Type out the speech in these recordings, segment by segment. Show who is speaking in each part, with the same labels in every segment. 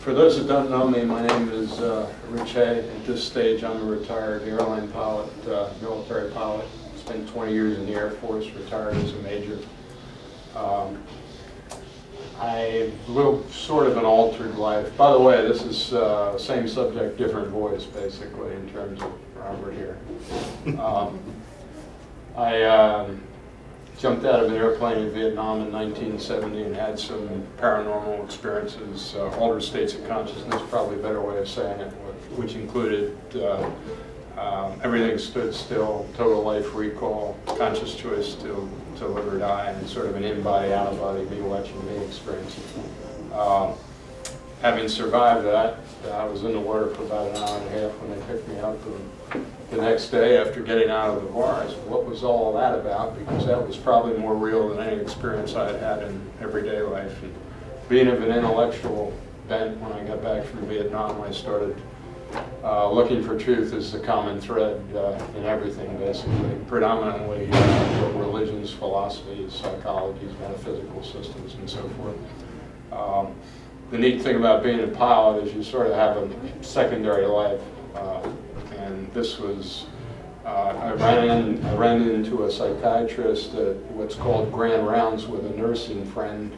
Speaker 1: For those that don't know me, my name is Rich Hay. At this stage, I'm a retired airline pilot, military pilot. Spent 20 years in the Air Force, retired as a major. I lived sort of an altered life. By the way, this is same subject, different voice, basically, in terms of Robert here. I jumped out of an airplane in Vietnam in 1970 and had some paranormal experiences, altered states of consciousness, probably a better way of saying it, which included everything stood still, total life recall, conscious choice to live or die, and sort of an in-body, out-of-body, me watching me experience. Having survived that, I was in the water for about an hour and a half when they picked me up. And the next day, after getting out of the bar, I said, what was all that about? Because that was probably more real than any experience I had had in everyday life. And being of an intellectual bent, when I got back from Vietnam, I started looking for truth as the common thread in everything, basically. Predominantly religions, philosophies, psychologies, metaphysical systems, and so forth. The neat thing about being a pilot is you sort of have a secondary life. And this was, I ran into a psychiatrist at what's called grand rounds with a nursing friend.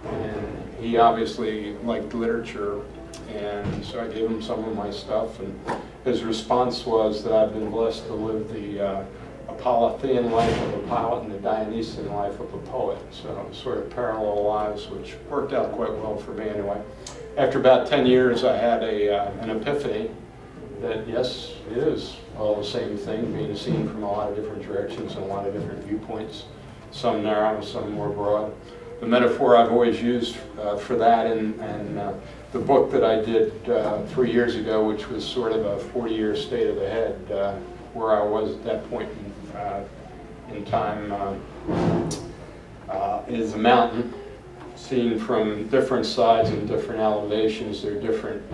Speaker 1: And he obviously liked literature. And so I gave him some of my stuff, and his response was that I've been blessed to live the Apollothean life of a pilot and the Dionysian life of a poet. So sort of parallel lives, which worked out quite well for me anyway. After about 10 years, I had an epiphany that yes, it is all the same thing, being seen from a lot of different directions and a lot of different viewpoints, some narrow, some more broad. The metaphor I've always used for that and the book that I did 3 years ago, which was sort of a 40-year state of the head, where I was at that point in time, is a mountain seen from different sides and different elevations. There are different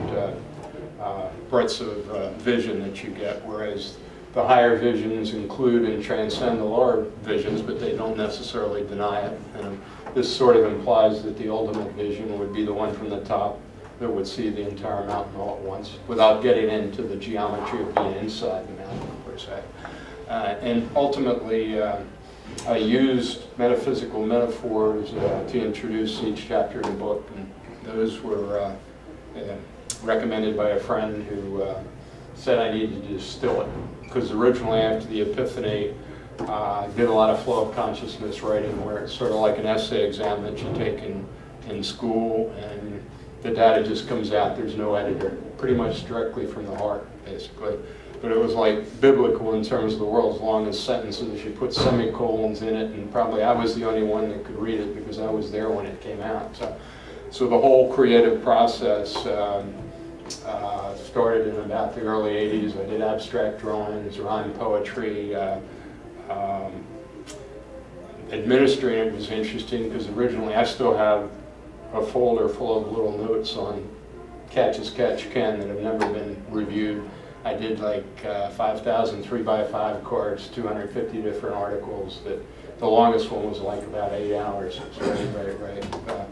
Speaker 1: breadths of vision that you get, whereas the higher visions include and transcend the lower visions, but they don't necessarily deny it. And this sort of implies that the ultimate vision would be the one from the top that would see the entire mountain all at once, without getting into the geometry of being inside the mountain, per se. And ultimately, I used metaphysical metaphors to introduce each chapter in the book, and those were recommended by a friend who said I needed to distill it, because originally after the epiphany, I did a lot of flow of consciousness writing, where it's sort of like an essay exam that you take in school, and the data just comes out, there's no editor, pretty much directly from the heart, basically. But it was like biblical in terms of the world's longest sentences. You put semicolons in it, and probably I was the only one that could read it because I was there when it came out. So the whole creative process started in about the early 80s. I did abstract drawings, rhyme poetry. Administering it was interesting because originally I still have a folder full of little notes on catch as catch can that have never been reviewed. I did like 5,000 3x5 cards, 250 different articles. The longest one was like about 8 hours. It's right.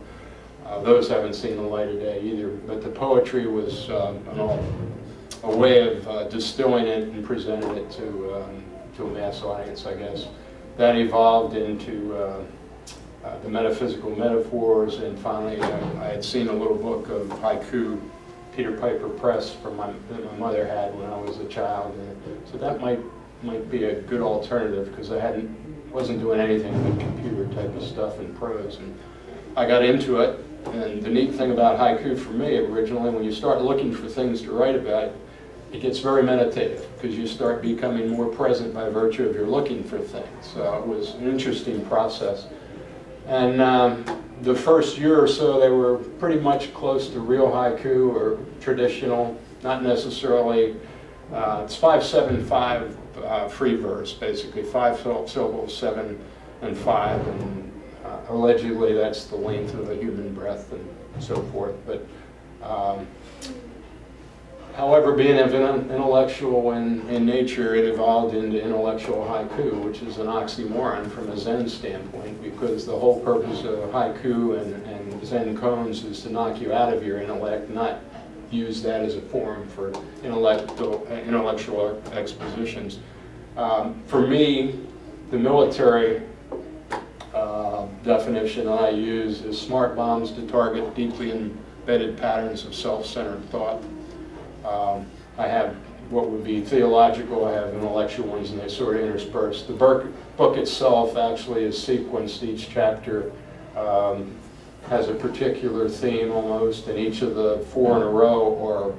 Speaker 1: Those haven't seen the light of day either. But the poetry was a way of distilling it and presenting it to a mass audience, I guess. That evolved into the metaphysical metaphors, and finally I had seen a little book of haiku, Peter Piper Press, from my mother had when I was a child, and so that might be a good alternative, because I wasn't doing anything but computer type of stuff in prose, and I got into it. And the neat thing about haiku for me originally, when you start looking for things to write about, it gets very meditative, because you start becoming more present by virtue of your looking for things. So it was an interesting process. And the first year or so, they were pretty much close to real haiku or traditional, not necessarily. It's 5-7-5 free verse, basically 5 syllables, 7 and 5, and allegedly that's the length of a human breath and so forth. But However, being an intellectual in nature, it evolved into intellectual haiku, which is an oxymoron from a Zen standpoint, because the whole purpose of haiku and Zen koans is to knock you out of your intellect, not use that as a forum for intellectual expositions. For me, the military definition that I use is smart bombs to target deeply embedded patterns of self-centered thought. I have what would be theological, I have intellectual ones, and they sort of intersperse. The book itself actually is sequenced. Each chapter has a particular theme almost, and each of the 4 in a row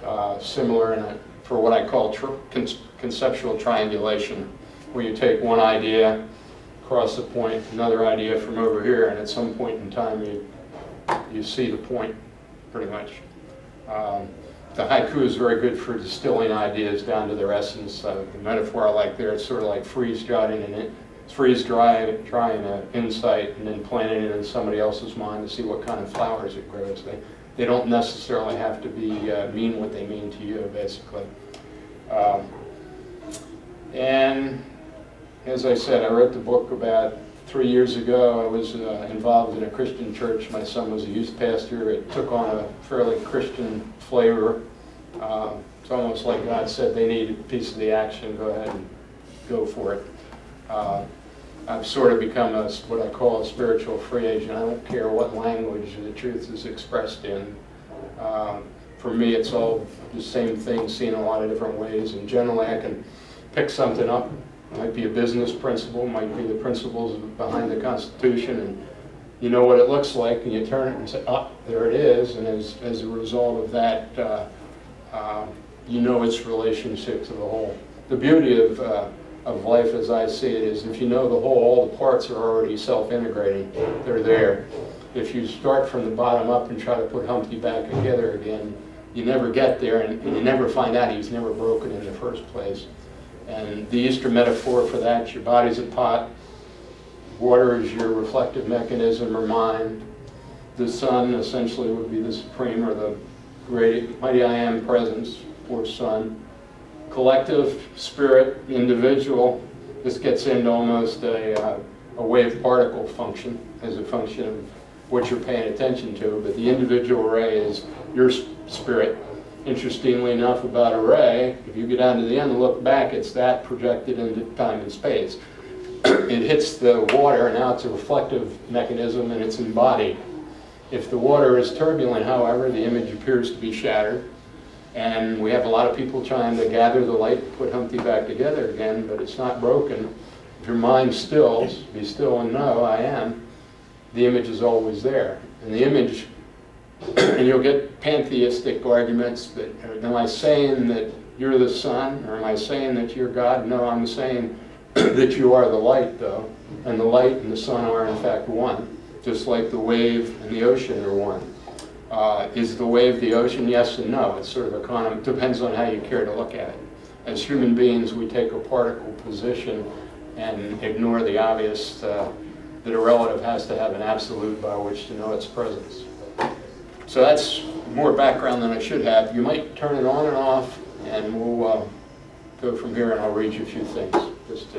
Speaker 1: are similar for what I call conceptual triangulation, where you take one idea, cross the point, another idea from over here, and at some point in time you see the point, pretty much. The haiku is very good for distilling ideas down to their essence. The metaphor I like there, it's sort of like freeze-drying an insight and then planting it in somebody else's mind to see what kind of flowers it grows. They don't necessarily have to be mean what they mean to you, basically. And as I said, I wrote the book about 3 years ago. I was involved in a Christian church. My son was a youth pastor. It took on a fairly Christian flavor. It's almost like God said they need a piece of the action. Go ahead and go for it. I've sort of become what I call a spiritual free agent. I don't care what language the truth is expressed in. For me, it's all the same thing, seen a lot of different ways. And generally, I can pick something up. It might be a business principle, might be the principles behind the Constitution, and you know what it looks like, and you turn it and say, oh, there it is, and as a result of that, you know its relationship to the whole. The beauty of life as I see it is if you know the whole, all the parts are already self-integrating. They're there. If you start from the bottom up and try to put Humpty back together again, you never get there, and you never find out he's never broken in the first place. And the Easter metaphor for that, your body's a pot, water is your reflective mechanism or mind, the sun essentially would be the supreme or the great, mighty I am presence, or sun. Collective, spirit, individual, this gets into almost a wave particle function as a function of what you're paying attention to, but the individual ray is your spirit. Interestingly enough about a ray, if you get down to the end and look back, it's that projected into time and space. It hits the water, and now it's a reflective mechanism and it's embodied. If the water is turbulent, however, the image appears to be shattered. And we have a lot of people trying to gather the light, put Humpty back together again, but it's not broken. If your mind stills, be still and know I am, the image is always there. And the image, and you'll get pantheistic arguments that, am I saying that you're the sun, or am I saying that you're God? No, I'm saying that you are the light, though. And the light and the sun are, in fact, one, just like the wave and the ocean are one. Is the wave the ocean? Yes and no. It's sort of a depends on how you care to look at it. As human beings, we take a particle position and ignore the obvious that a relative has to have an absolute by which to know its presence. So that's more background than I should have. You might turn it on and off, and we'll go from here, and I'll read you a few things. Just to